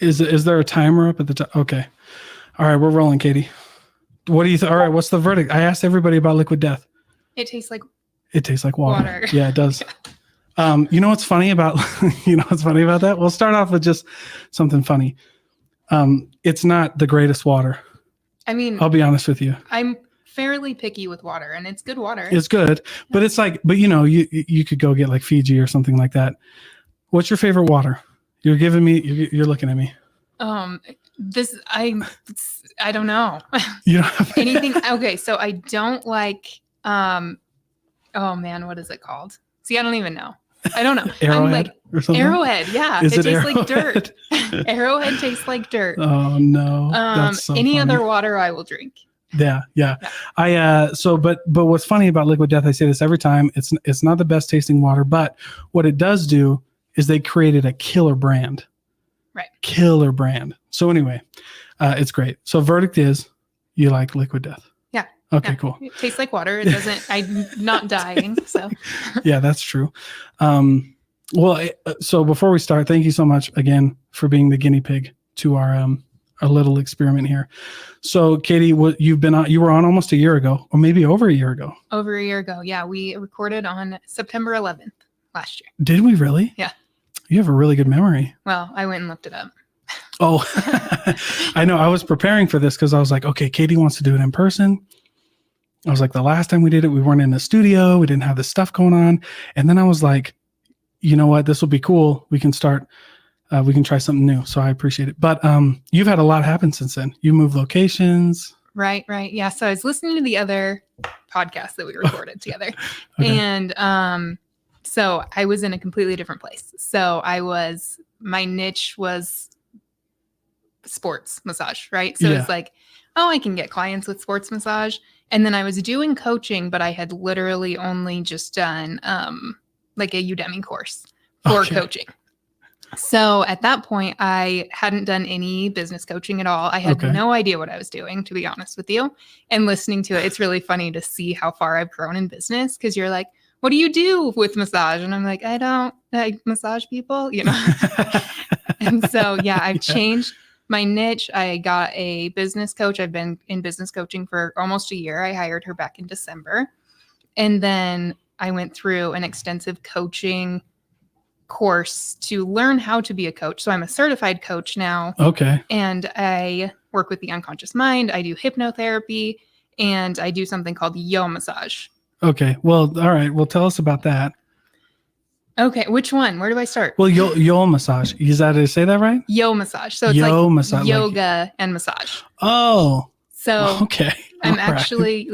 Is there a timer up at the top? Okay. All right, we're rolling, Katie. What do you all right, what's the verdict? I asked everybody about Liquid Death. It tastes like water. Yeah, it does. You know what's funny about that? We'll start off with just something funny. It's not the greatest water. I mean, I'll be honest with you. I'm fairly picky with water, and it's good water. It's good, but it's like, but you could go get like Fiji or something like that. What's your favorite water? You're looking at me. I don't know. You don't have anything. Okay, so I don't like. Oh man, what is it called? See, I don't even know. I don't know. Arrowhead or something? Arrowhead, yeah. It tastes Arrowhead? Like dirt. Arrowhead tastes like dirt. Oh no. That's so any funny. other water I will drink. Yeah. But what's funny about Liquid Death, I say this every time, it's not the best tasting water, but what it does do is they created a killer brand. Right. Killer brand. So anyway, it's great. So verdict is you like Liquid Death. Yeah. Okay, cool. It tastes like water. It doesn't, I'm not dying. So yeah, that's true. So before we start, thank you so much again for being the guinea pig to our little experiment here. So Katie, you were on almost a year ago, or maybe over a year ago. Over a year ago. Yeah. We recorded on September 11th last year. Did we really? Yeah. You have a really good memory. Well, I went and looked it up. Oh, I know. I was preparing for this because I was like, okay, Katie wants to do it in person. I was like, the last time we did it, we weren't in the studio. We didn't have this stuff going on. And then I was like, you know what? This will be cool. We can start. We can try something new. So I appreciate it. But you've had a lot happen since then. You moved locations. Right. Yeah. So I was listening to the other podcast that we recorded together. Okay. And so I was in a completely different place. So my niche was sports massage, right? So it's like, oh, I can get clients with sports massage. And then I was doing coaching, but I had literally only just done like a Udemy course for coaching. So at that point, I hadn't done any business coaching at all. I had no idea what I was doing, to be honest with you. And listening to it, it's really funny to see how far I've grown in business, because you're like, what do you do with massage? And I'm like, I massage people, And so, I've changed my niche. I got a business coach. I've been in business coaching for almost a year. I hired her back in December. And then I went through an extensive coaching course to learn how to be a coach. So I'm a certified coach now. Okay. And I work with the unconscious mind. I do hypnotherapy, and I do something called Yo massage. Okay. Well, all right. Well, tell us about that. Okay. Which one? Where do I start? Well, yo massage. Is that to say that right? Yo massage. So it's massage, yoga and massage. Oh. So okay. I'm actually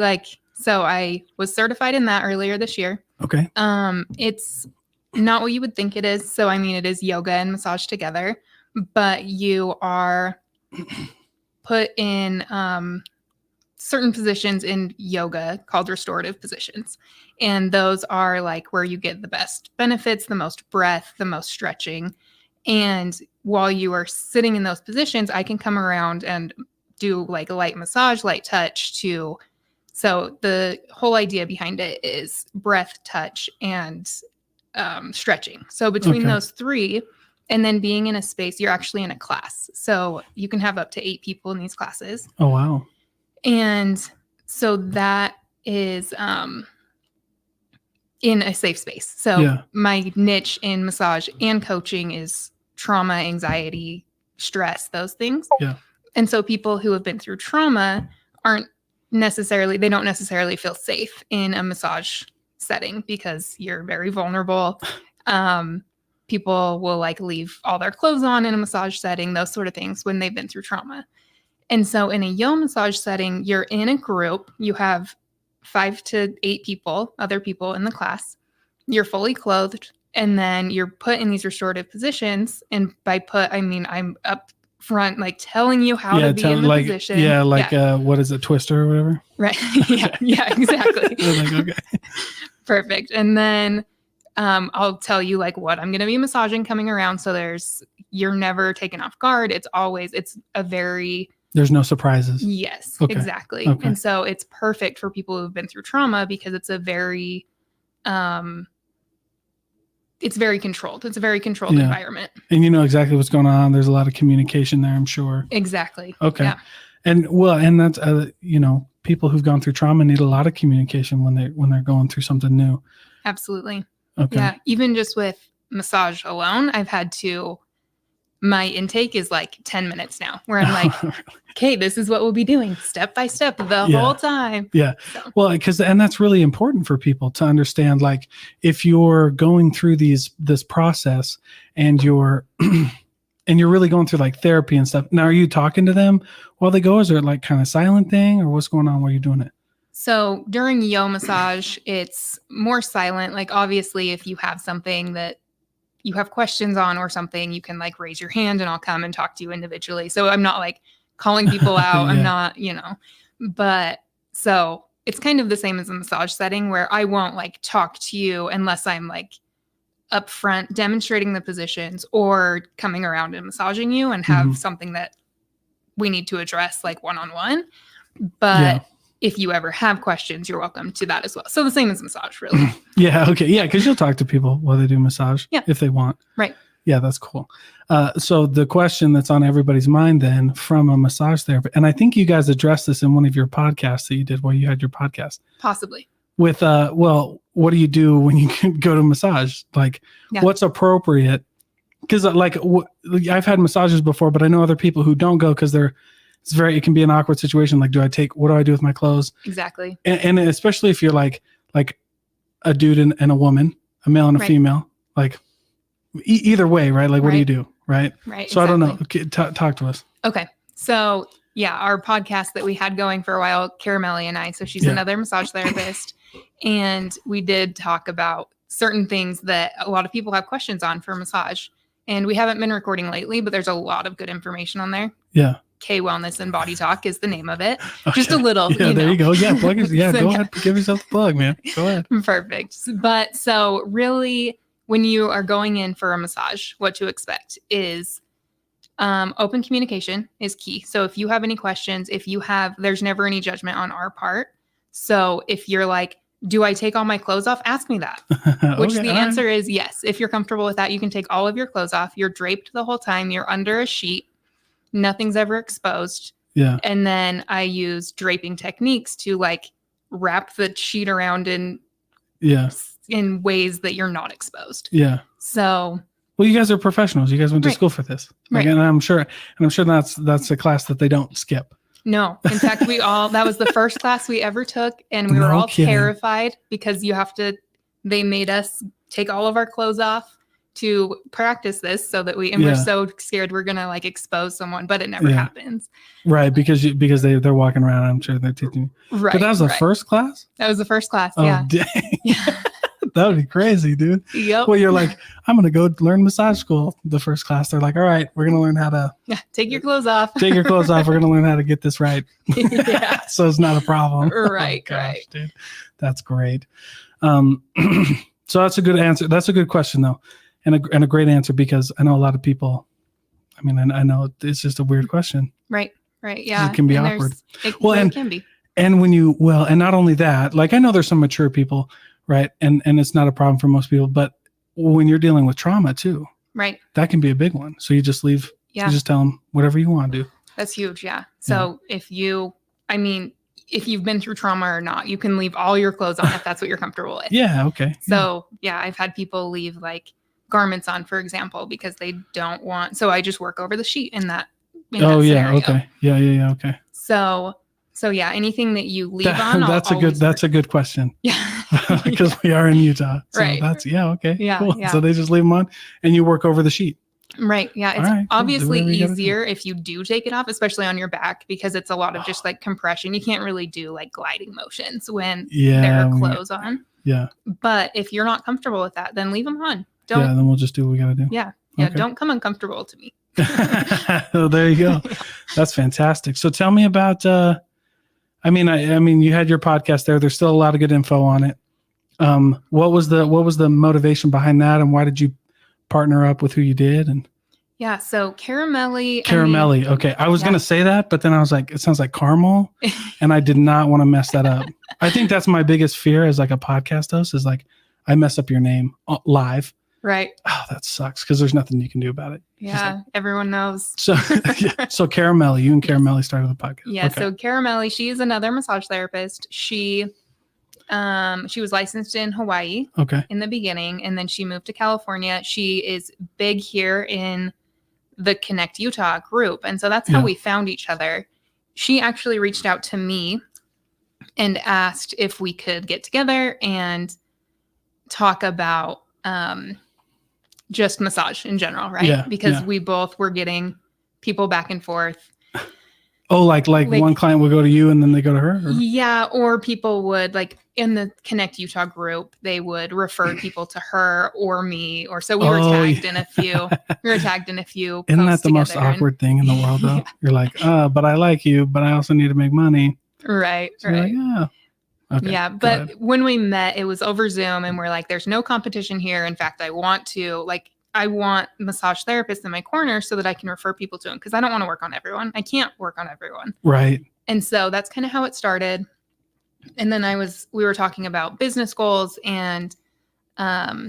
so I was certified in that earlier this year. Okay. It's not what you would think it is. So, I mean, it is yoga and massage together, but you are put in certain positions in yoga called restorative positions. And those are like where you get the best benefits, the most breath, the most stretching. And while you are sitting in those positions, I can come around and do like a light massage, light touch so the whole idea behind it is breath, touch, and stretching. So between those three, and then being in a space, you're actually in a class. So you can have up to 8 people in these classes. Oh, wow. And so that is in a safe space. So my niche in massage and coaching is trauma, anxiety, stress, those things. Yeah. And so people who have been through trauma don't necessarily feel safe in a massage setting because you're very vulnerable. People will leave all their clothes on in a massage setting, those sort of things when they've been through trauma. And so in a yo massage setting, you're in a group, you have 5 to 8 people, other people in the class, you're fully clothed, and then you're put in these restorative positions. And by put, I mean, I'm up front, telling you how to be in the position. Yeah, what is it, Twister or whatever? Right. yeah, exactly. Okay. Perfect. And then I'll tell you what I'm going to be massaging coming around. So you're never taken off guard. It's there's no surprises. Yes, okay. Exactly. Okay. And so it's perfect for people who've been through trauma because it's a very it's very controlled. It's a very controlled Yeah. environment. And you know exactly what's going on. There's a lot of communication there, I'm sure. Exactly. Okay. Yeah. And that's you know, people who've gone through trauma need a lot of communication when they're going through something new. Absolutely. Okay. Yeah. Even just with massage alone, I've had to, my intake is like 10 minutes now where I'm like, okay, this is what we'll be doing step by step the whole time. Yeah. So. Well, and that's really important for people to understand, like, if you're going through this process and you're and you're really going through like therapy and stuff. Now, are you talking to them while they go? Is there like kind of silent thing, or what's going on while you're doing it? So during Yo massage, it's more silent. Like, obviously, if you have something that you have questions on or something, you can like raise your hand and I'll come and talk to you individually. So I'm not like calling people out. Yeah. I'm not, you know, but so it's kind of the same as a massage setting where I won't like talk to you unless I'm like upfront demonstrating the positions or coming around and massaging you and have something that we need to address like one-on-one. But if you ever have questions, you're welcome to that as well. So the same as massage, really. Yeah. Okay. Yeah. Because you'll talk to people while they do massage if they want. Right. Yeah, that's cool. So the question that's on everybody's mind then from a massage therapist, and I think you guys addressed this in one of your podcasts that you did while you had your podcast. Possibly. With, well, what do you do when you go to massage? Like, what's appropriate? Because like I've had massages before, but I know other people who don't go because it can be an awkward situation. Like, what do I do with my clothes? Exactly. And especially if you're like a dude and a woman, a male and a female, like either way, right? Like, what do you do? Right. Right. So I don't know. Okay, talk to us. Okay. So our podcast that we had going for a while, Caramelli and I, so she's another massage therapist. And we did talk about certain things that a lot of people have questions on for massage. And we haven't been recording lately, but there's a lot of good information on there. Yeah. K Wellness and Body Talk is the name of it. Okay. Just a little. Yeah, there you go. Yeah, plug it. Yeah, so, go ahead. Give yourself the plug, man. Go ahead. Perfect. But so really, when you are going in for a massage, what to expect is open communication is key. So if you have any questions, there's never any judgment on our part. So if you're like, do I take all my clothes off? Ask me that. Which the answer is yes. If you're comfortable with that, you can take all of your clothes off. You're draped the whole time. You're under a sheet. Nothing's ever exposed. Yeah. And then I use draping techniques to like wrap the sheet around in ways that you're not exposed. Yeah. So. Well, you guys are professionals. You guys went to school for this. Like, and I'm sure that's a class that they don't skip. No. In fact, that was the first class we ever took. And we were all terrified because they made us take all of our clothes off to practice this so that we're so scared we're going to like expose someone, but it never happens. Right. Because they're walking around. I'm sure they're teaching. Right. But that was the first class? That was the first class. Oh, yeah. Dang. Yeah. That would be crazy, dude. Yep. Well, you're like, I'm going to go learn massage school. The first class, they're like, all right, we're going to learn how to take your clothes off. Take your clothes off. We're going to learn how to get this right. Yeah. So it's not a problem. Right. Oh, gosh, right. Dude. That's great. So that's a good answer. That's a good question though. And a great answer, because I know a lot of people, I mean, I know it's just a weird question. Right. Right. Yeah. It can be awkward. It can be. And and not only that, like, I know there's some mature people, right? And it's not a problem for most people, but when you're dealing with trauma too, right, that can be a big one. So you just leave, you just tell them whatever you want to do. That's huge. Yeah. So if you've been through trauma or not, you can leave all your clothes on if that's what you're comfortable with. Yeah. Okay. So I've had people leave like garments on, for example, because they don't want, so I just work over the sheet in that scenario. Okay. Yeah. Okay. So anything that you leave on, that's a good question. Yeah. Because we are in Utah. So right. That's okay. Yeah, cool. Yeah. So they just leave them on and you work over the sheet. Right. Yeah. It's obviously easier if you do take it off, especially on your back, because it's a lot of just like compression. You can't really do like gliding motions when there are clothes on. Yeah. But if you're not comfortable with that, then leave them on. Then we'll just do what we got to do. Yeah. Yeah. Okay. Don't come uncomfortable to me. Oh, there you go. That's fantastic. So tell me about, I mean, you had your podcast there. There's still a lot of good info on it. What was the motivation behind that, and why did you partner up with who you did? And so Caramelli. Okay, I was gonna say that, but then I was like, it sounds like caramel, and I did not want to mess that up. I think that's my biggest fear as like a podcast host is like I mess up your name live, Right. Oh, that sucks because there's nothing you can do about it. Yeah. Everyone knows. So, so Caramelli, you and Caramelli started the podcast. Yeah. Okay. So Caramelli, she is another massage therapist. She was licensed in Hawaii Okay. in the beginning, and then she moved to California. She is big here in the Connect Utah group. And so that's how Yeah. we found each other. She actually reached out to me and asked if we could get together and talk about just massage in general, right? Yeah, Because yeah. we both were getting people back and forth. Oh, like one client will go to you and then they go to her? Or? Yeah, or people would, like, in the Connect Utah group, they would refer people to her or me, or so we were tagged in a few. We were tagged in a few. Isn't that posts the most together, and- awkward thing in the world, though? Yeah. You're like, but I like you, but I also need to make money. Right, So you're right. like, okay. Yeah, go but ahead. when we met, it was over Zoom, and we're like, there's no competition here. In fact, I want massage therapists in my corner so that I can refer people to them, because I don't want to work on everyone. I can't work on everyone. Right. And so that's kind of how it started. And then we were talking about business goals, and I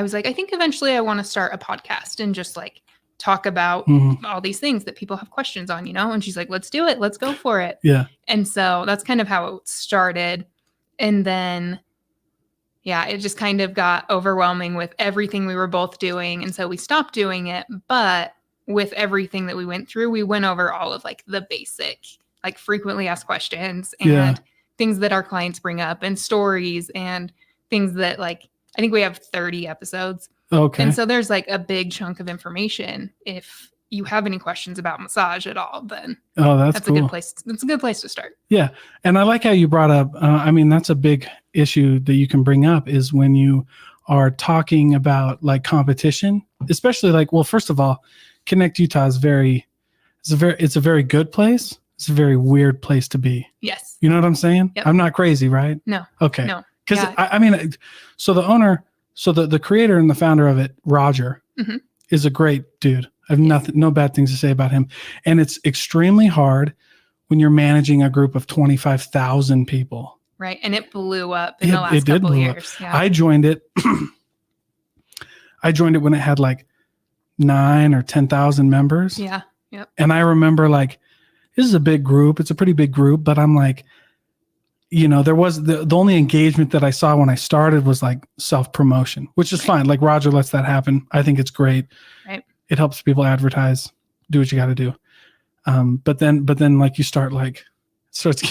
was like, I think eventually I want to start a podcast and just like talk about Mhm. all these things that people have questions on, And she's like, let's do it. Let's go for it. Yeah. And so that's kind of how it started. And then, yeah, it just kind of got overwhelming with everything we were both doing. And so we stopped doing it. But with everything that we went through, we went over all of like the basic, like frequently asked questions and Yeah. things that our clients bring up and stories and things that, like, I think we have 30 episodes. Okay. And so there's like a big chunk of information. If you have any questions about massage at all, then that's a cool. good place. That's a good place to start. Yeah. And I like how you brought up, that's a big issue that you can bring up is when you are talking about like competition, especially like, well, first of all, Connect Utah is it's a very good place. It's a very weird place to be. Yes. You know what I'm saying? Yep. I'm not crazy, right? No. Okay. No. Because Yeah. So the owner, the creator and the founder of it, Roger, Mhm. is a great dude. I have no bad things to say about him. And it's extremely hard when you're managing a group of 25,000 people. Right. And it blew up in It- the last it did couple blow up. years. Yeah. I joined it. I joined it when it had like 9 or 10,000 members. Yeah. And I remember like, this is a big group. It's a pretty big group, but I'm like, there was the only engagement that I saw when I started was like self-promotion, which is fine. Like Roger lets that happen. I think it's great. Right. It helps people advertise, do what you got to do. But then like you start like, starts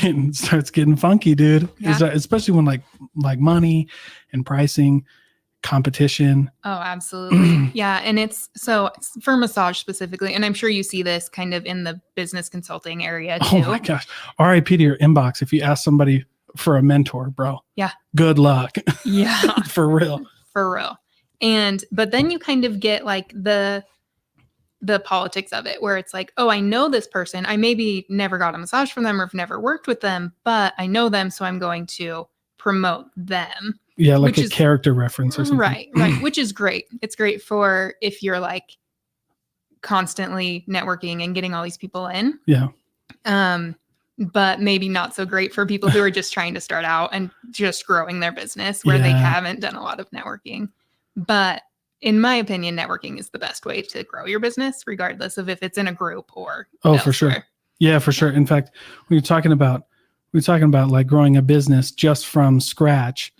getting funky, dude. Yeah. Especially when like money and pricing, competition. Oh, absolutely. Yeah. And it's so for massage specifically, and I'm sure you see this kind of in the business consulting area too. Oh my gosh. RIP to your inbox if you ask somebody for a mentor, bro. Yeah. Good luck. Yeah. For real. For real. But then you kind of get like the politics of it, where it's like, oh, I know this person. I maybe never got a massage from them or have never worked with them, but I know them, so I'm going to promote them. Yeah, like Which a is- character reference or something. Right. Which is great. It's great for if you're like constantly networking and getting all these people in. Yeah. But maybe not so great for people who are just trying to start out and just growing their business where they Yeah. haven't done a lot of networking. But in my opinion, networking is the best way to grow your business, regardless of if it's in a group or Oh, for sure. elsewhere. Yeah, for sure. In fact, when you're talking about like growing a business just from scratch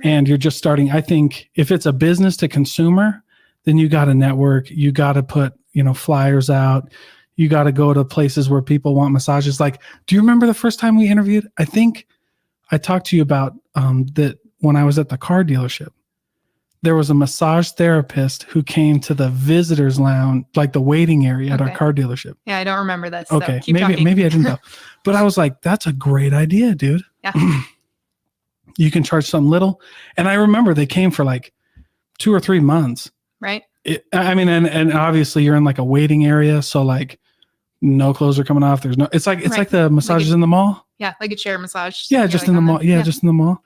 and you're just starting, I think if it's a business to consumer, then you got to network, you got to put, flyers out, you got to go to places where people want massages. Like, do you remember the first time we interviewed? I think I talked to you about that when I was at the car dealership. There was a massage therapist who came to the visitors lounge, like the waiting area at our Okay. car dealership. Yeah, I don't remember this. So Okay, keep talking. maybe I didn't know, but I was like, that's a great idea, dude. Yeah. You can charge something little, and I remember they came for like 2 or 3 months. Right. And obviously you're in like a waiting area, so like no clothes are coming off. There's no. It's Right. like the massages in the mall. Yeah, like a chair massage. Yeah, you're just like in the on mall. Yeah, just in the mall.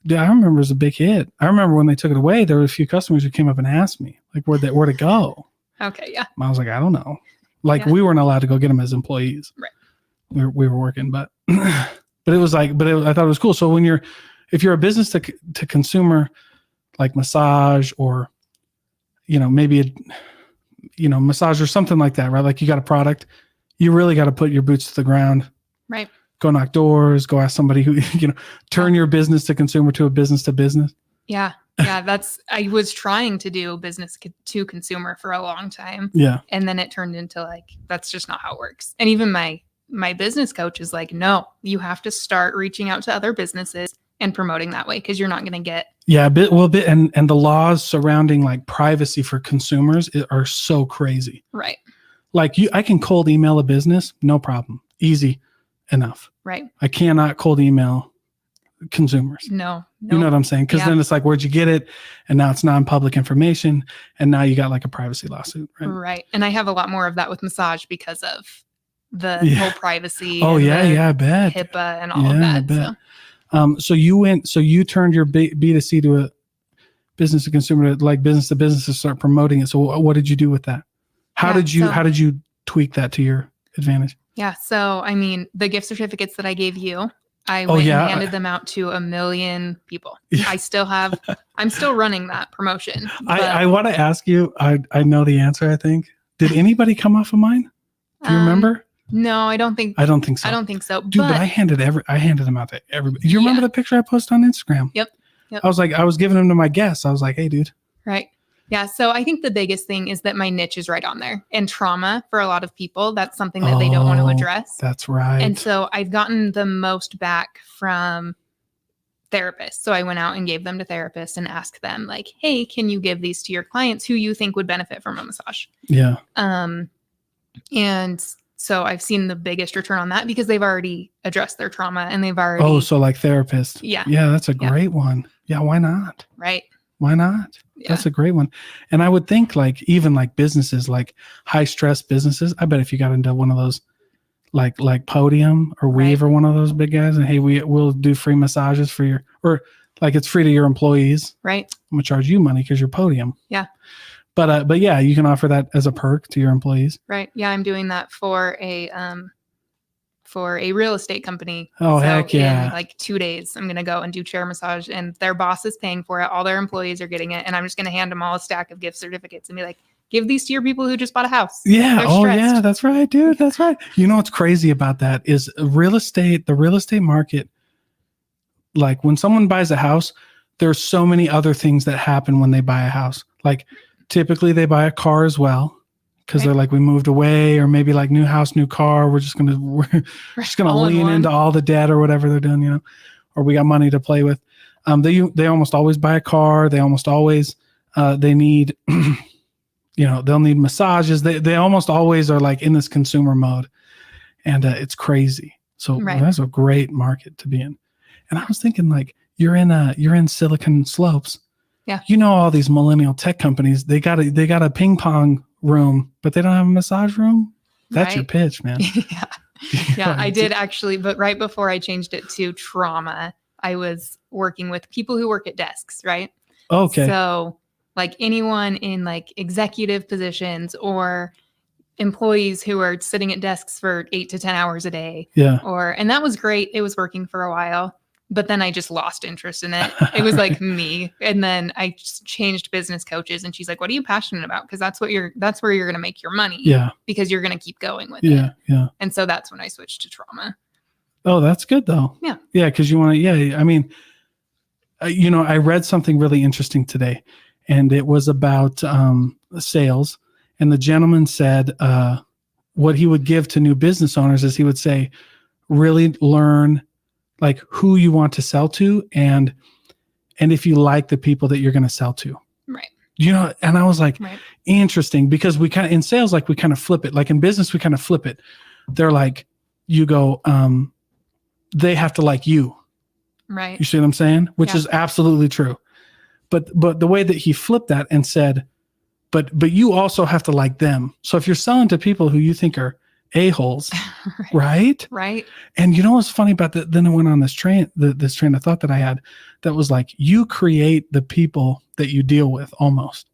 Dude, I remember it was a big hit. I remember when they took it away, there were a few customers who came up and asked me like where to go. Okay. Yeah. I was like, I don't know. Like Yeah. we weren't allowed to go get them as employees. Right. We were working, but it was like, I thought it was cool. So if you're a business to consumer, like massage or maybe massage or something like that, right? Like you got a product, you really got to put your boots to the ground, Right. go knock doors, go ask somebody who, turn your business to consumer to a business to business. Yeah. Yeah. I was trying to do business to consumer for a long time. Yeah. And then it turned into like, that's just not how it works. And even my business coach is like, no, you have to start reaching out to other businesses and promoting that way because you're not going to get. Yeah. And the laws surrounding like privacy for consumers are so crazy. Right. Like I can cold email a business, no problem. Easy enough. Right. I cannot cold email consumers. No. You know what I'm saying? Because then it's like, where'd you get it? And now it's non-public information. And now you got like a privacy lawsuit. Right. Right. And I have a lot more of that with massage because of the whole privacy. Oh, and I bet. HIPAA and all of that. I bet. So you turned your B2C to a business to consumer, to like business to business to start promoting it. So what did you do with that? How did you tweak that to your advantage? Yeah. So, I mean, the gift certificates that I gave you, I went and handed them out to 1 million people. Yeah. I'm still running that promotion. I want to ask you, I know the answer, I think. Did anybody come off of mine? Do you remember? No, I don't think so. I don't think so. Dude, but I handed them out to everybody. Do you remember the picture I posted on Instagram? Yep. I was giving them to my guests. I was like, hey, dude. Right. Yeah. So I think the biggest thing is that my niche is right on there. And trauma for a lot of people, that's something that they don't want to address. That's right. And so I've gotten the most back from therapists. So I went out and gave them to therapists and asked them like, hey, can you give these to your clients who you think would benefit from a massage? Yeah. And so I've seen the biggest return on that because they've already addressed their trauma and they've already. Oh, so like therapists. Yeah. Yeah. That's a great one. Yeah. Why not? Right. Why not? Yeah. That's a great one. And I would think like even like businesses, like high stress businesses, I bet if you got into one of those like Podium or Weave or one of those big guys and hey, we'll do free massages for or like it's free to your employees. Right. I'm gonna charge you money because you're Podium. Yeah. But yeah, you can offer that as a perk to your employees. Right. Yeah. I'm doing that for a real estate company. Oh, so heck yeah. In like 2 days, I'm going to go and do chair massage and their boss is paying for it. All their employees are getting it. And I'm just going to hand them all a stack of gift certificates and be like, give these to your people who just bought a house. Yeah. Oh yeah. That's right, dude. That's right. You know, what's crazy about that is the real estate market. Like when someone buys a house, there's so many other things that happen when they buy a house. Like typically they buy a car as well. Because they're like, we moved away, or maybe like new house, new car. We're just gonna lean into all the debt or whatever they're doing, or we got money to play with. They almost always buy a car. They almost always they need, they'll need massages. They almost always are like in this consumer mode, and it's crazy. So that's a great market to be in. And I was thinking like you're in Silicon Slopes. Yeah. All these millennial tech companies, they got a ping pong room, but they don't have a massage room. That's your pitch, man. Yeah, I did actually, but right before I changed it to trauma, I was working with people who work at desks, right? Okay. So like anyone in like executive positions or employees who are sitting at desks for 8 to 10 hours a day. Yeah. And that was great. It was working for a while. But then I just lost interest in it. It was like me. And then I just changed business coaches and she's like, what are you passionate about? Because that's where you're going to make your money. Yeah. Because you're going to keep going with it. Yeah. And so that's when I switched to trauma. Oh, that's good though. Yeah. Yeah. Because you want to, I mean, I read something really interesting today and it was about sales. And the gentleman said what he would give to new business owners is he would say, really learn like who you want to sell to and if you like the people that you're going to sell to. Right. And I was like, interesting, because we kind of, in sales, like we kind of flip it. Like in business, we kind of flip it. They're like, you go, they have to like you. Right. You see what I'm saying? Which is absolutely true. But the way that he flipped that and said, but you also have to like them. So if you're selling to people who you think are a-holes, right? And you know what's funny about that? Then I went on this train of thought that I had that was like, you create the people that you deal with almost.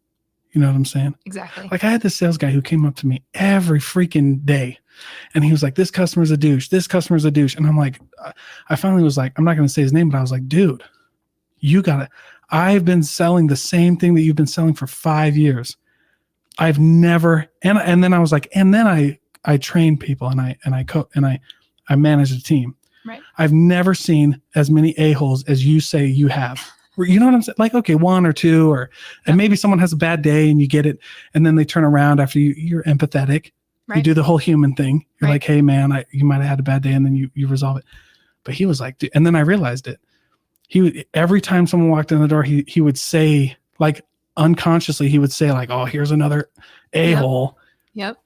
You know what I'm saying? Exactly. Like I had this sales guy who came up to me every freaking day and he was like, this customer's a douche. This customer's a douche. And I'm like, I finally was like, I'm not going to say his name, but I was like, dude, I've been selling the same thing that you've been selling for 5 years. I've never, and then I was like, and then I train people and I manage a team. Right. I've never seen as many a-holes as you say you have. You know what I'm saying? Like, okay, one or two, and maybe someone has a bad day and you get it, and then they turn around after you're empathetic. Right. You do the whole human thing. You're Right. like, hey man, you might have had a bad day, and then you resolve it. But he was like, and then I realized it. Every time someone walked in the door, he would say, like, unconsciously, he would say like, oh, here's another a-hole. Yep.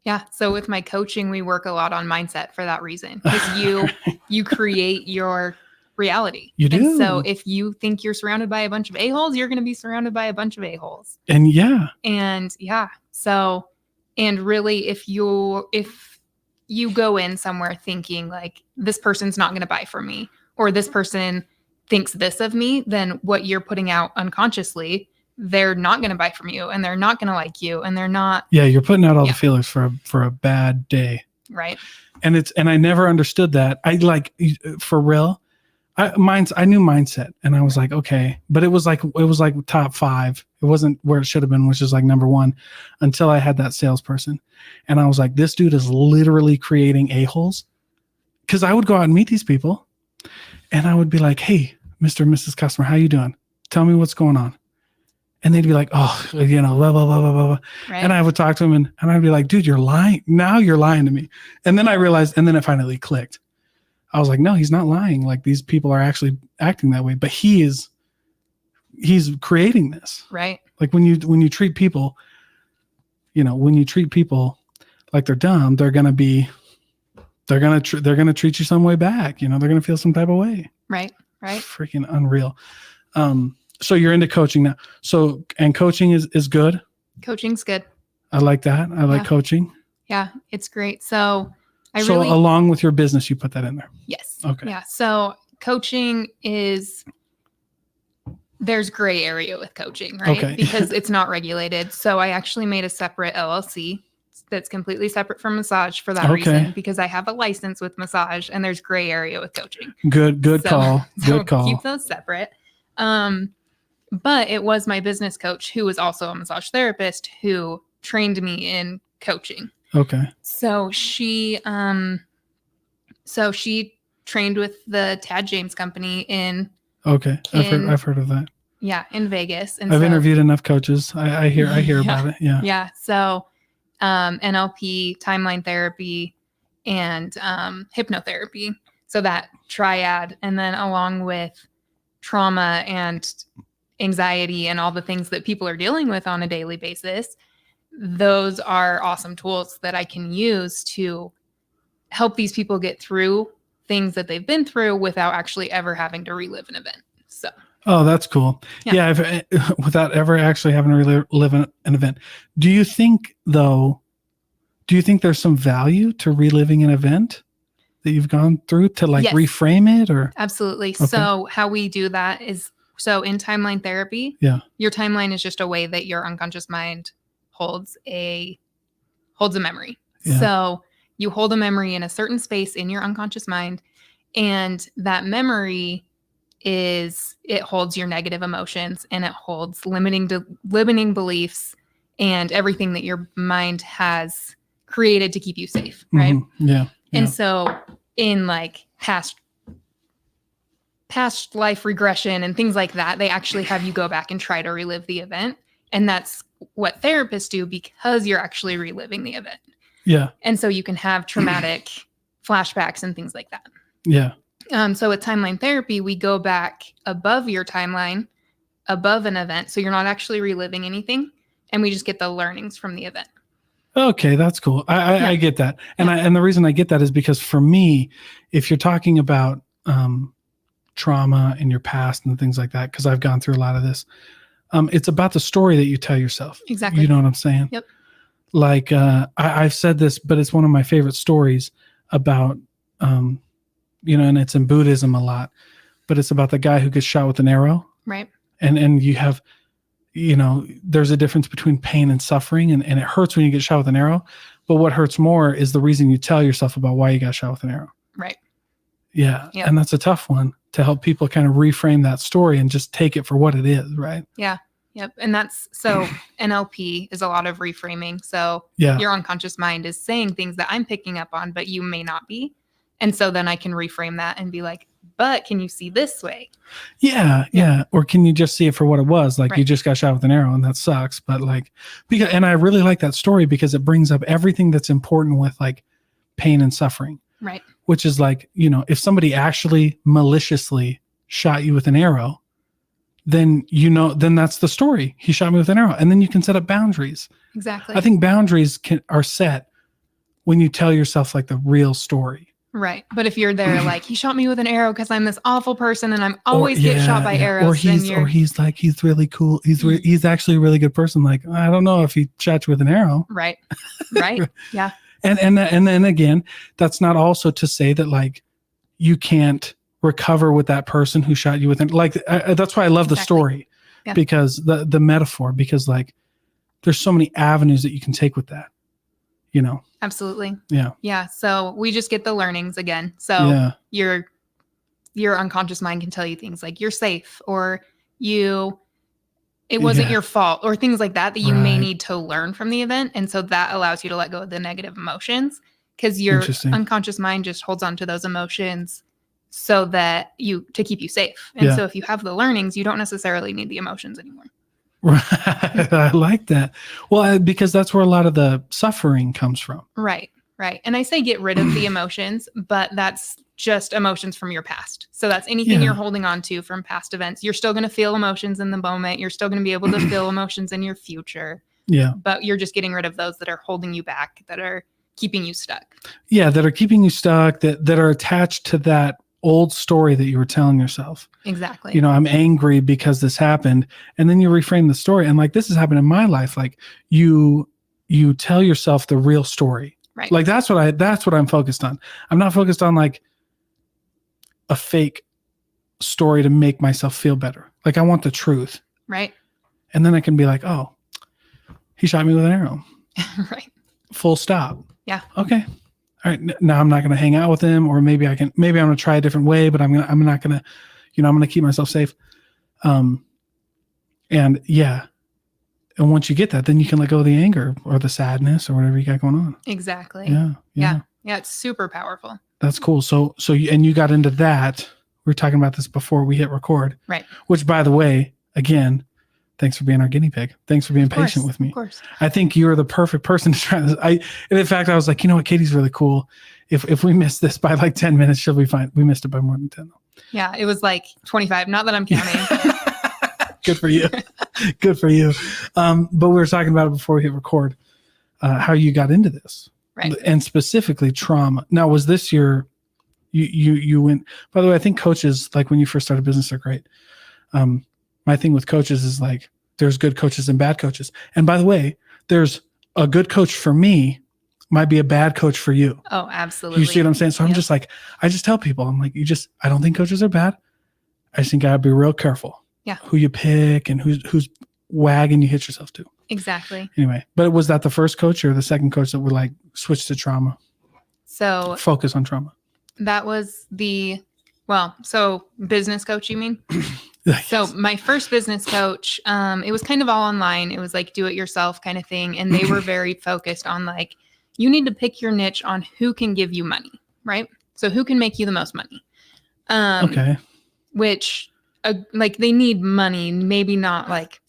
Yeah. So with my coaching, we work a lot on mindset for that reason, because you create your reality. You do. And so if you think you're surrounded by a bunch of a-holes, you're going to be surrounded by a bunch of a-holes. And so, and really, if you go in somewhere thinking like, this person's not going to buy from me, or this person thinks this of me, then what you're putting out unconsciously, they're not going to buy from you, and they're not going to like you, and they're not. Yeah, you're putting out all the feelers for a bad day. Right. And I never understood that. I like, for real. I knew mindset, and I was like, okay, but it was like top 5. It wasn't where it should have been, which is like number 1, until I had that salesperson, and I was like, this dude is literally creating a-holes, because I would go out and meet these people, and I would be like, hey, Mr. and Mrs. Customer, how you doing? Tell me what's going on. And they'd be like, oh, blah, blah, blah, blah, blah. Right. And I would talk to him, and I'd be like, dude, you're lying. Now you're lying to me. And then I realized, and then it finally clicked. I was like, no, he's not lying. Like, these people are actually acting that way, but he's creating this. Right. Like when you treat people, like they're dumb, they're going to treat you some way back. They're going to feel some type of way. Right. Right. Freaking unreal. So you're into coaching now. So, and coaching is good. Coaching's good. I like that. I like coaching. Yeah, it's great. So along with your business, you put that in there. Yes. Okay. Yeah. So coaching there's gray area with coaching, right? Okay. Because it's not regulated. So I actually made a separate LLC that's completely separate from massage for that reason, because I have a license with massage, and there's gray area with coaching. Good call. Good call. Keep those separate. But it was my business coach, who was also a massage therapist, who trained me in coaching. Okay. So she trained with the Tad James Company in. Okay. I've heard of that. Yeah. In Vegas. And I've interviewed enough coaches. I hear about it. Yeah. Yeah. So, NLP, timeline therapy, and, hypnotherapy. So that triad, and then along with trauma and anxiety and all the things that people are dealing with on a daily basis, those are awesome tools that I can use to help these people get through things that they've been through without actually ever having to relive an event. So. Oh, that's cool. Yeah. Without ever actually having to relive an event. Do you think there's some value to reliving an event that you've gone through to reframe it, or? Absolutely. Okay. So how we do that is, so in timeline therapy, your timeline is just a way that your unconscious mind holds a memory. Yeah. So you hold a memory in a certain space in your unconscious mind, and that memory it holds your negative emotions, and it holds limiting beliefs and everything that your mind has created to keep you safe. Right. Mm-hmm. Yeah. And so in like past life regression and things like that, they actually have you go back and try to relive the event. And that's what therapists do, because you're actually reliving the event. Yeah. And so you can have traumatic flashbacks and things like that. Yeah. So with timeline therapy, we go back above your timeline, above an event. So you're not actually reliving anything, and we just get the learnings from the event. Okay, that's cool. I get that. And and the reason I get that is because for me, if you're talking about trauma in your past and things like that, because I've gone through a lot of this, it's about the story that you tell yourself. Exactly. You know what I'm saying? Yep. Like I've said this, but it's one of my favorite stories about, and it's in Buddhism a lot, but it's about the guy who gets shot with an arrow. Right. And you have, there's a difference between pain and suffering, and it hurts when you get shot with an arrow. But what hurts more is the reason you tell yourself about why you got shot with an arrow. Right. Yeah. Yep. And that's a tough one, to help people kind of reframe that story and just take it for what it is. Right. Yeah. Yep. And that's so NLP is a lot of reframing. So Yeah. your unconscious mind is saying things that I'm picking up on, but you may not be. And so then I can reframe that and be like, but can you see this way? Yeah. Or can you just see it for what it was? Like you Right. just got shot with an arrow and that sucks. But like, because, and I really like that story because it brings up everything that's important with like pain and suffering, Right. which is like, you know, if somebody actually maliciously shot you with an arrow, then, you know, then that's the story. He shot me with an arrow. And then you can set up boundaries. Exactly. I think boundaries are set when you tell yourself like the real story. Right. But if you're there, like, he shot me with an arrow because I'm this awful person and I'm always get shot by arrows. Or he's like, he's really cool. He's actually a really good person. Like, I don't know if he shot you with an arrow. Right. Right. Yeah. And then again, that's not also to say that like you can't recover with that person who shot you with it. Like, that's why I love the story because the metaphor, because like there's so many avenues that you can take with that, you know? Absolutely. Yeah. Yeah. So we just get the learnings again. So your unconscious mind can tell you things like you're safe or it wasn't your fault or things like that you may need to learn from the event. And so that allows you to let go of the negative emotions because your unconscious mind just holds on to those emotions so that to keep you safe. And so if you have the learnings, you don't necessarily need the emotions anymore. Right. I like that. Well, because that's where a lot of the suffering comes from. Right. Right. And I say get rid of the emotions, but that's just emotions from your past. So that's anything you're holding on to from past events. You're still going to feel emotions in the moment. You're still going to be able to feel emotions in your future. Yeah. But you're just getting rid of those that are holding you back, that are keeping you stuck. Yeah. That are keeping you stuck, that are attached to that old story that you were telling yourself. Exactly. You know, I'm angry because this happened. And then you reframe the story. And like, this has happened in my life. Like you tell yourself the real story. Right. Like that's what I'm focused on. I'm not focused on like a fake story to make myself feel better. Like I want the truth. Right. And then I can be like, oh, he shot me with an arrow. Right. Full stop. Yeah. Okay. All right. Now I'm not going to hang out with him, or maybe I'm going to try a different way, but I'm not going to, you know, I'm going to keep myself safe. And yeah. And once you get that, then you can let go of the anger or the sadness or whatever you got going on. Exactly. Yeah. Yeah. It's super powerful. That's cool. So you got into that. We were talking about this before we hit record. Right. Which, by the way, again, thanks for being our guinea pig. Thanks for being patient with me. Of course. I think you're the perfect person to try this. And in fact, I was like, you know what? Katie's really cool. If we miss this by like 10 minutes, she'll be fine. We missed it by more than 10 though. Yeah. It was like 25. Not that I'm counting. Good for you. Good for you. But we were talking about it before we hit record, how you got into this. Right. And specifically trauma. Now, was this you went, by the way, I think coaches, like when you first start a business, are great. My thing with coaches is like, there's good coaches and bad coaches. And by the way, there's a good coach for me might be a bad coach for you. Oh, absolutely. You see what I'm saying? So I'm just like, I just tell people, I'm like, I don't think coaches are bad. I just think you gotta be real careful. Yeah. Who you pick and who's wagon you hit yourself to. Exactly. Anyway, but was that the first coach or the second coach that would like switch to trauma? So focus on trauma. That was so business coach, you mean? Yes. So my first business coach, it was kind of all online. It was like do it yourself kind of thing. And they were very focused on like, you need to pick your niche on who can give you money, right? So who can make you the most money? Okay. Which like they need money, maybe not like,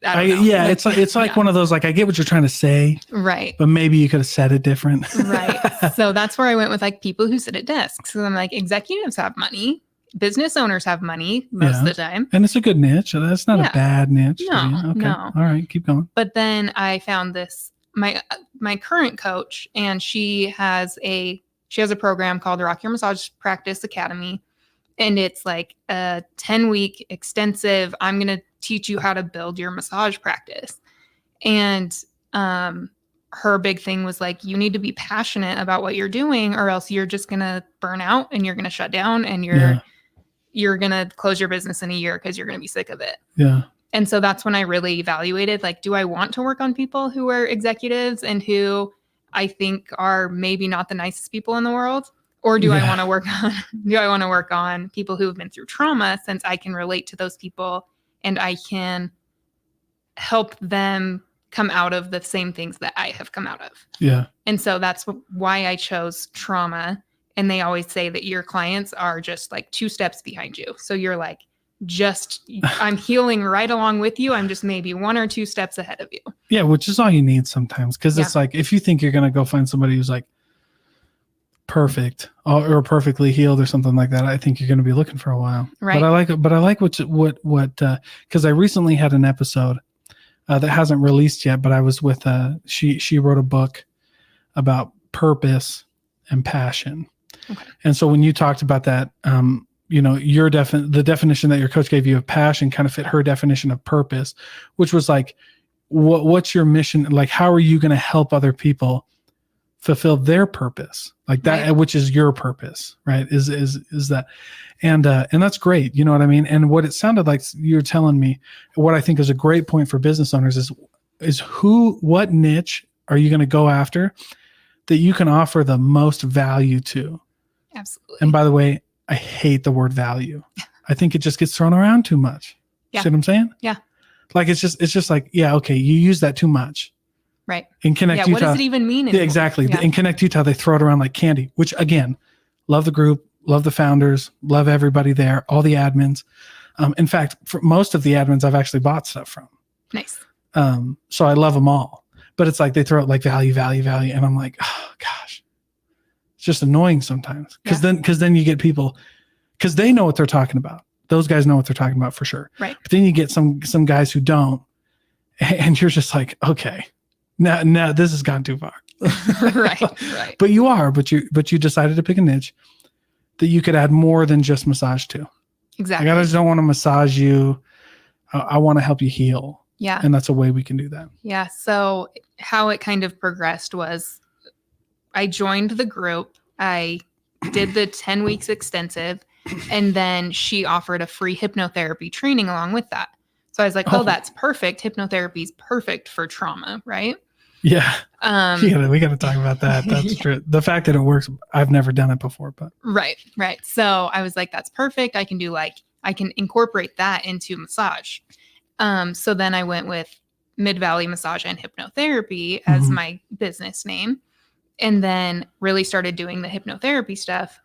I don't know. Yeah, it's like one of those, like, I get what you're trying to say. Right. But maybe you could have said it different. Right. So that's where I went with like people who sit at desks. So I'm like, executives have money. Business owners have money most of the time. And it's a good niche. That's not a bad niche. No, okay. no. All right, keep going. But then I found my current coach, and she has a program called the Rock Your Massage Practice Academy. And it's like a 10-week extensive, I'm going to teach you how to build your massage practice. And her big thing was like, you need to be passionate about what you're doing, or else you're just going to burn out and you're going to shut down and you're going to close your business in a year because you're going to be sick of it. Yeah. And so that's when I really evaluated, like, do I want to work on people who are executives and who I think are maybe not the nicest people in the world? Or do I want to work on people who have been through trauma, since I can relate to those people and I can help them come out of the same things that I have come out of. Yeah. And so that's why I chose trauma. And they always say that your clients are just like 2 steps behind you. So you're like, I'm healing right along with you. I'm just maybe 1 or 2 steps ahead of you. Yeah, which is all you need sometimes. Because it's like, if you think you're going to go find somebody who's like perfect or perfectly healed or something like that, I think you're going to be looking for a while. Right. But I like what because I recently had an episode that hasn't released yet, but I was with she wrote a book about purpose and passion. Okay. And so when you talked about that, the definition that your coach gave you of passion kind of fit her definition of purpose, which was like, what's your mission? Like, how are you going to help other people fulfill their purpose? Like that, right. Which is your purpose, right? Is that, and that's great. You know what I mean? And what it sounded like you're telling me, what I think is a great point for business owners is what niche are you going to go after that you can offer the most value to? Absolutely. And by the way, I hate the word value. I think it just gets thrown around too much. Yeah. See what I'm saying? Yeah. Like it's just like, yeah, okay, you use that too much. Right. In Connect Utah. What does it even mean anymore? Yeah, exactly. Yeah. In Connect Utah, they throw it around like candy, which again, love the group, love the founders, love everybody there, all the admins. In fact, for most of the admins, I've actually bought stuff from. Nice. So I love them all. But it's like they throw out like value. And I'm like, oh gosh, it's just annoying sometimes. Because then you get people, because they know what they're talking about. Those guys know what they're talking about for sure. Right. But then you get some guys who don't, and you're just like, okay, now this has gone too far. Right. But you decided to pick a niche that you could add more than just massage to. Exactly. Like, I just don't want to massage you. I want to help you heal. Yeah. And that's a way we can do that. Yeah. So how it kind of progressed was I joined the group. I did the 10 weeks extensive, and then she offered a free hypnotherapy training along with that. So I was like, oh, that's perfect. Hypnotherapy is perfect for trauma, right? Yeah. We got to talk about that. That's true. The fact that it works, I've never done it before, but. Right. So I was like, that's perfect. I can incorporate that into massage. So then I went with Mid-Valley Massage and Hypnotherapy as my business name, and then really started doing the hypnotherapy stuff.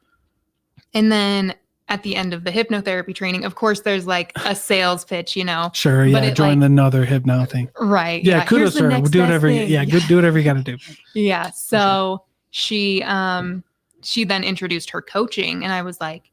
And then at the end of the hypnotherapy training, of course, there's like a sales pitch, Sure. Yeah. Join another hypno thing. Right. Yeah. Kudos to her. Do whatever. Do whatever you got to do. Yeah. So she then introduced her coaching, and I was like,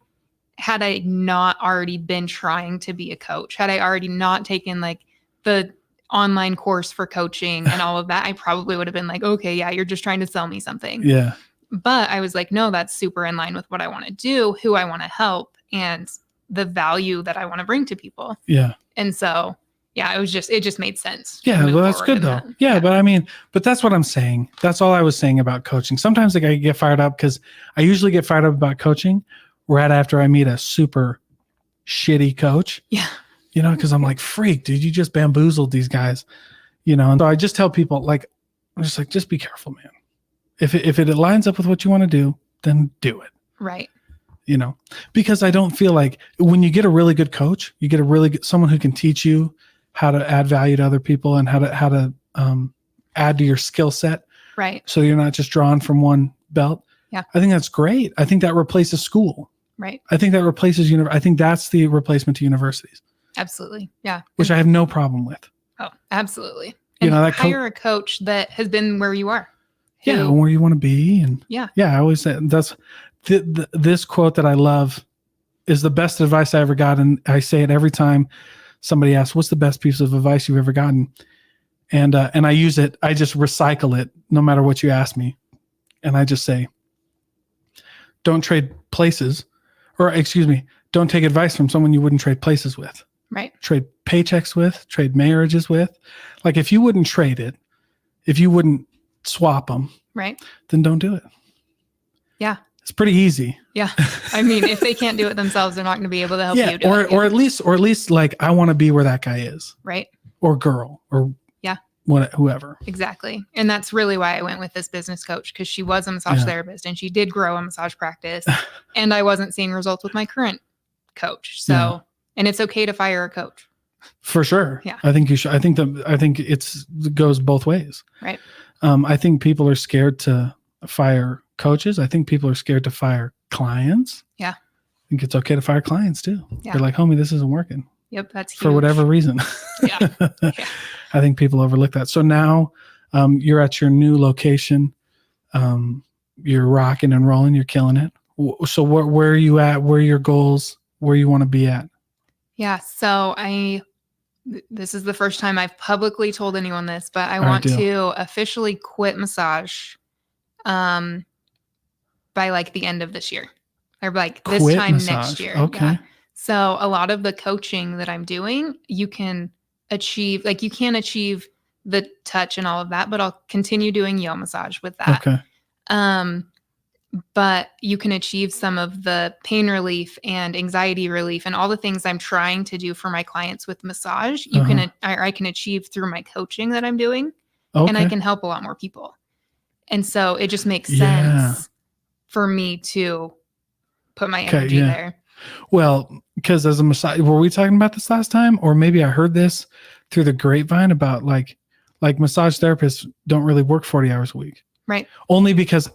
had I not already been trying to be a coach, had I already not taken like the online course for coaching and all of that, I probably would have been like, okay, yeah, you're just trying to sell me something. Yeah. But I was like, no, that's super in line with what I want to do, who I want to help, and the value that I want to bring to people. Yeah. And so, yeah, it just made sense. Yeah. Well, that's good though. Yeah. But that's what I'm saying. That's all I was saying about coaching. Sometimes like I get fired up because I usually get fired up about coaching right after I meet a super shitty coach. Yeah. Because I'm like, freak, dude, you just bamboozled these guys, And so I just tell people, like, I'm just like, just be careful, man. If it lines up with what you want to do, then do it. Right. Because I don't feel like when you get a really good coach, you get a really good, someone who can teach you how to add value to other people and how to add to your skill set. Right. So you're not just drawn from one belt. Yeah. I think that's great. I think that replaces school. Right. I think that replaces I think that's the replacement to universities. Absolutely. Yeah. Which I have no problem with. Oh, absolutely. And hire a coach that has been where you are. Yeah, where you want to be. And yeah. I always say that's this quote that I love is the best advice I ever got. And I say it every time somebody asks, what's the best piece of advice you've ever gotten? And I use it. I just recycle it no matter what you ask me. And I just say, don't trade places, don't take advice from someone you wouldn't trade places with. Right. Trade paychecks with, trade marriages with. Like if you wouldn't trade it, if you wouldn't swap them, right, then don't do it. Yeah. It's pretty easy. Yeah. I mean, if they can't do it themselves, they're not going to be able to help you do it. Or at least like I want to be where that guy is. Right. Or girl or whoever. Exactly. And that's really why I went with this business coach, because she was a massage therapist and she did grow a massage practice and I wasn't seeing results with my current coach. So, and it's okay to fire a coach. For sure. Yeah. I think you should. I think it goes both ways. Right. I think people are scared to fire coaches. I think people are scared to fire clients. Yeah. I think it's okay to fire clients too. Yeah. They're like, homie, this isn't working. Yep. That's huge. For whatever reason. Yeah. Yeah. I think people overlook that. So now you're at your new location. You're rocking and rolling. You're killing it. So where are you at? Where are your goals? Where you want to be at? Yeah. So this is the first time I've publicly told anyone this, but I want to officially quit massage by like the end of this year, or like this Quit time massage. next year. Okay. Yeah. So a lot of the coaching that I'm doing, you can achieve the touch and all of that, but I'll continue doing Yo massage with that. Okay. But you can achieve some of the pain relief and anxiety relief and all the things I'm trying to do for my clients with massage. I can achieve through my coaching that I'm doing, and I can help a lot more people. And so it just makes sense for me to put my energy there. Well, because as a massage, were we talking about this last time? Or maybe I heard this through the grapevine about like massage therapists don't really work 40 hours a week. Right.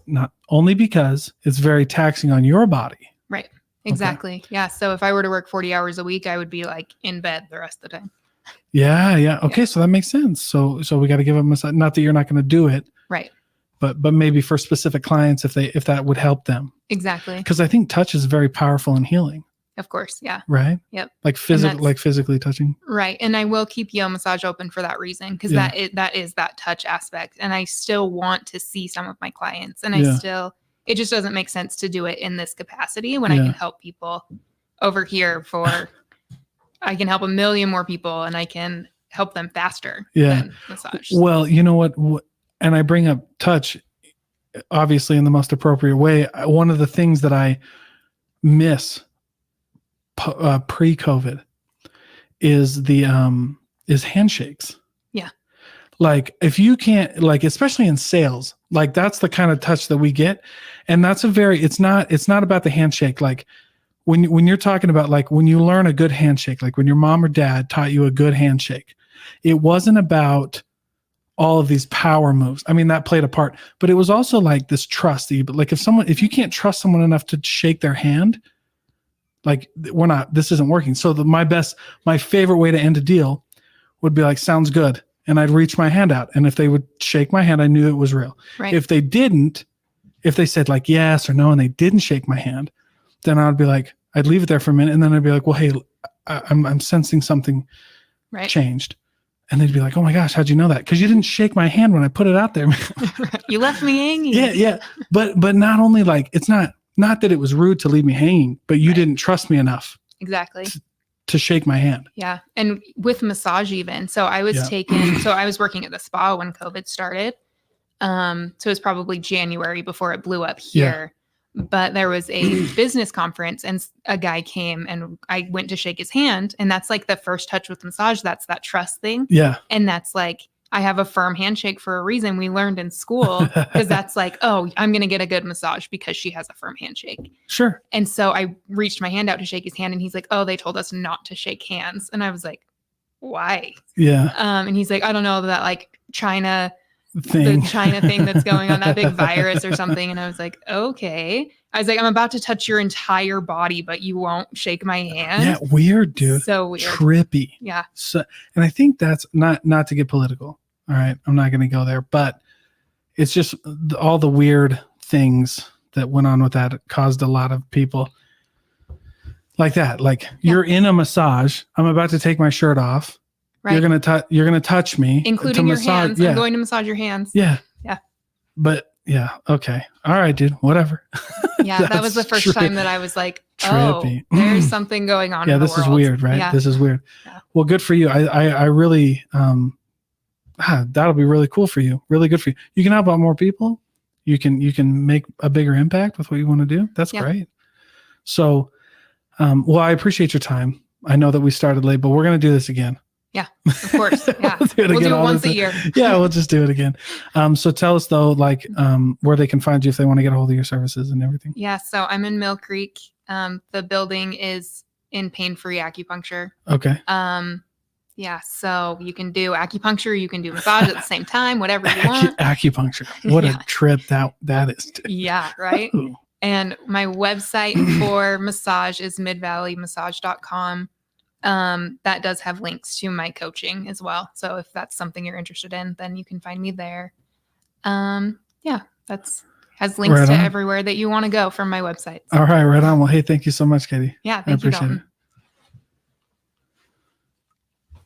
Not only because it's very taxing on your body. Right. Exactly. Okay. Yeah. So if I were to work 40 hours a week, I would be like in bed the rest of the time. Yeah. Yeah. Okay. Yeah. So that makes sense. So we got to give them massage. Not that you're not going to do it. Right. But maybe for specific clients, if that would help them. Exactly. Because I think touch is very powerful in healing. Of course. Yeah. Right. Yep. Like physically touching. Right. And I will keep Yo massage open for that reason, because that is that touch aspect. And I still want to see some of my clients, and it just doesn't make sense to do it in this capacity when I can help people over here I can help 1 million more people, and I can help them faster than massage. Well, you know what? And I bring up touch obviously in the most appropriate way. One of the things that I miss pre-COVID is handshakes. Yeah. Like if you can't, like, especially in sales, like that's the kind of touch that we get. And that's it's not about the handshake. Like when you're talking about, like, when you learn a good handshake, like when your mom or dad taught you a good handshake, it wasn't about all of these power moves. I mean, that played a part, but it was also like this trust. Like if you can't trust someone enough to shake their hand, like this isn't working. So my favorite way to end a deal would be like, sounds good. And I'd reach my hand out. And if they would shake my hand, I knew it was real. Right. If they didn't, if they said like yes or no, and they didn't shake my hand, then I'd be like, I'd leave it there for a minute. And then I'd be like, well, hey, I'm sensing something changed. And they'd be like, oh my gosh, how'd you know that? Because you didn't shake my hand when I put it out there. You left me hanging. Yeah. But not only like, it's not that it was rude to leave me hanging, but you didn't trust me enough. Exactly. To shake my hand. Yeah. And with massage even. So I was I was working at the spa when COVID started. So it was probably January before it blew up here. But there was a business conference and a guy came and I went to shake his hand. And that's like the first touch with massage. That's that trust thing. Yeah. And that's like, I have a firm handshake for a reason. We learned in school, because that's like, oh, I'm going to get a good massage because she has a firm handshake. Sure. And so I reached my hand out to shake his hand and he's like, oh, they told us not to shake hands. And I was like, why? Yeah. And he's like, I don't know, that like the China thing that's going on, that big virus or something. And I was like, okay. I was like, I'm about to touch your entire body, but you won't shake my hand. Yeah. Weird, dude. So weird. Trippy. Yeah. So, and I think that's not to get political. All right. I'm not going to go there, but it's just all the weird things that went on with that caused a lot of people like that. Like you're in a massage. I'm about to take my shirt off. Right. You're gonna touch me, including your hands. Yeah. I'm going to massage your hands. Yeah. Yeah. But yeah. Okay. All right, dude. Whatever. Yeah. That was the first time that I was like, trippy. Oh, there's something going on. Yeah. This is weird, right? Yeah. This is weird. Yeah. Well, good for you. I really, that'll be really cool for you. Really good for you. You can help out more people. You can make a bigger impact with what you want to do. That's great. So, well, I appreciate your time. I know that we started late, but we're going to do this again. Yeah, of course. Yeah. We'll do it once a year. Yeah, we'll just do it again. So tell us though, like, where they can find you if they want to get a hold of your services and everything. Yeah. So I'm in Mill Creek. The building is in Pain Free Acupuncture. Okay. Yeah. So you can do acupuncture, you can do massage at the same time, whatever you want. Acupuncture. What Yeah. a trip that is. Yeah. Right. Ooh. And my website for massage is midvalleymassage.com. That does have links to my coaching as well. So if that's something you're interested in, then you can find me there. Yeah, has links Right to on. everywhere that you want to go from my website. All right, right on. Well, hey, thank you so much, Katie. Yeah, I thank you, appreciate Dalton. it.